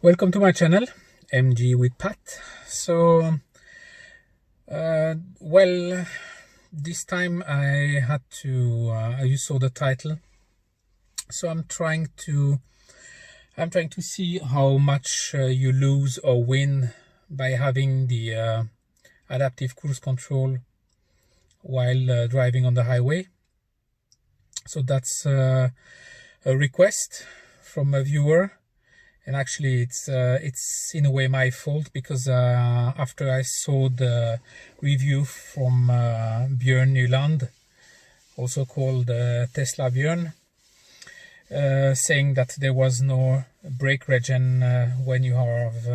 Welcome to my channel, MG with Pat. So, well, this time I had to, you saw the title. So I'm trying to see how much you lose or win by having the adaptive cruise control while driving on the highway. So that's a request from a viewer. And actually, it's in a way my fault, because after I saw the review from Björn Nyland, also called Tesla Björn, saying that there was no brake regen when you have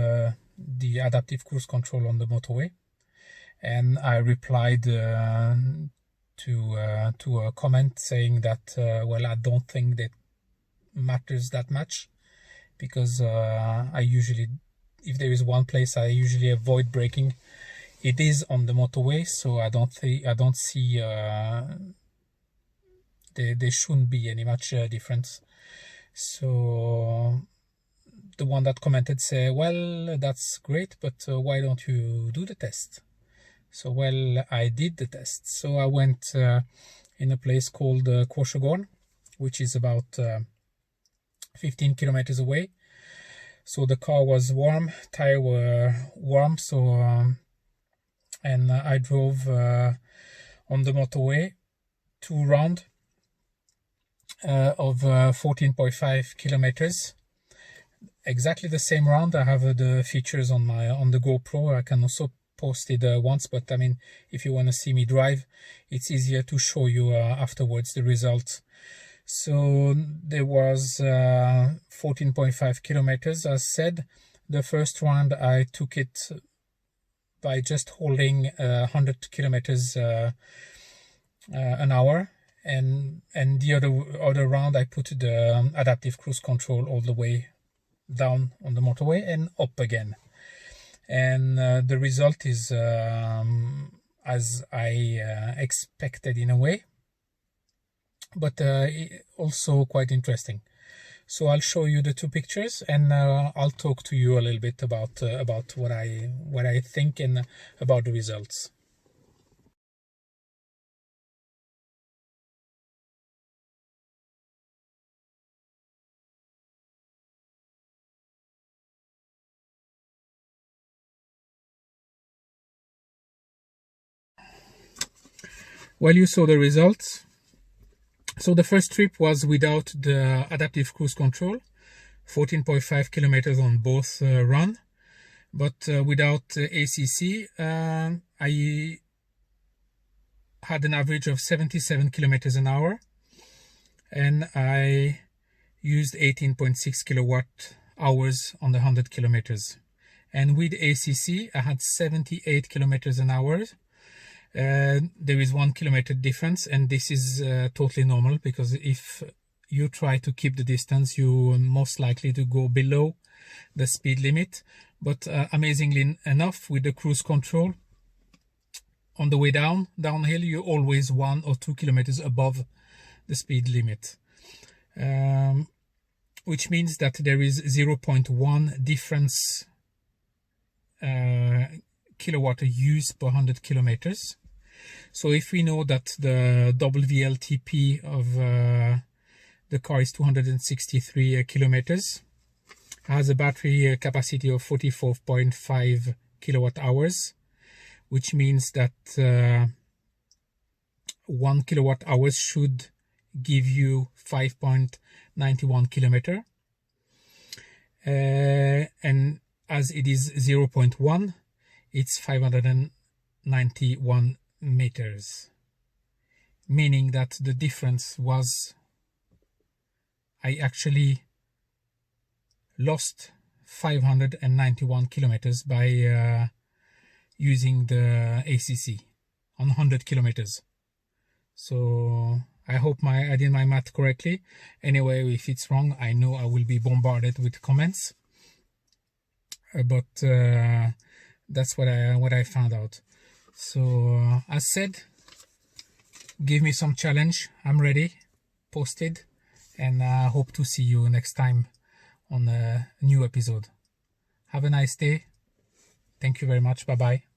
the adaptive cruise control on the motorway, and I replied to a comment saying that well, I don't think that matters that much. Because I usually, if there is one place I usually avoid braking, it is on the motorway. So I don't see there shouldn't be any much difference. So the one that commented say, well, that's great, but why don't you do the test? So well, I did the test. So I went in a place called Korsegården, which is about 15 kilometers away. So the car was warm, tires were warm, so and I drove on the motorway 2 rounds of 14.5 kilometers. Exactly the same round. I have the features on the GoPro. I can also post it once, but I mean, if you want to see me drive, it's easier to show you afterwards the results. So there was 14.5 kilometers, as said. The first round I took it by just holding 100 kilometers an hour, and the other round I put the adaptive cruise control all the way down on the motorway and up again. And the result is as I expected in a way, but also quite interesting. So I'll show you the 2 pictures, and I'll talk to you a little bit about what I think and about the results. Well, you saw the results. So the first trip was without the adaptive cruise control, 14.5 kilometers on both run, but without ACC, I had an average of 77 kilometers an hour, and I used 18.6 kilowatt hours on the 100 kilometers. And with ACC, I had 78 kilometers an hour. There is 1 kilometer difference, and this is totally normal, because if you try to keep the distance, you are most likely to go below the speed limit. But amazingly enough, with the cruise control, on the way downhill, you're always 1 or 2 kilometers above the speed limit, which means that there is 0.1 difference kilowatt use per 100 kilometers. So if we know that the WLTP of the car is 263 kilometers, has a battery capacity of 44.5 kilowatt hours, which means that 1 kilowatt hours should give you 5.91 kilometer, and as it is 0.1, it's 591 meters, meaning that the difference was, I actually lost 591 kilometers by using the ACC on 100 kilometers. So I hope I did my math correctly. Anyway, if it's wrong, I know I will be bombarded with comments, but that's what I found out. So as said, give me some challenge. I'm ready, posted, and I hope to see you next time on a new episode. Have a nice day. Thank you very much. Bye bye.